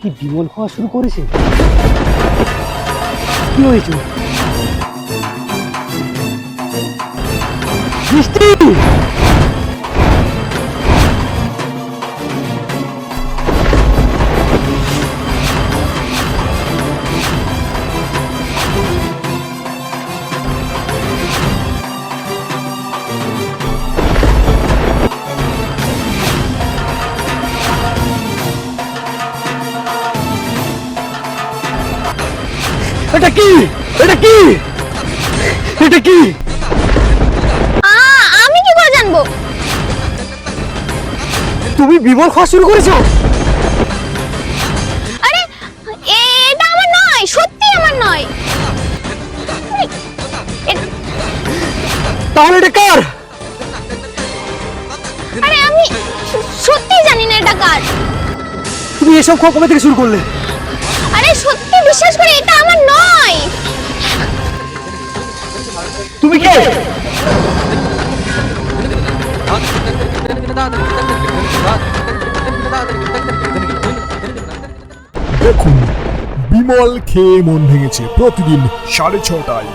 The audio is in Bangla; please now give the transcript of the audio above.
কি বিমল খাওয়া শুরু করেছে? কি হয়েছে? মিষ্টি! এটা কি? এটা কি? এটা কি? আমি কি করে জানবো? তুমি বিমল খাওয়া শুরু করেছো? আরে এটা আমার নয়, সত্যি আমার নয়। তাহলে এটা কার? আরে আমি সত্যি জানি না এটা কার। তুমি এসব খাওয়া কবে থেকে শুরু করলে? আরে সত্যি বিশ্বাস করে এটা আমার নয়। তুমি কে? দেখুন বিমল খেয়ে মন ভেঙেছে প্রতিদিন 6:30টায়।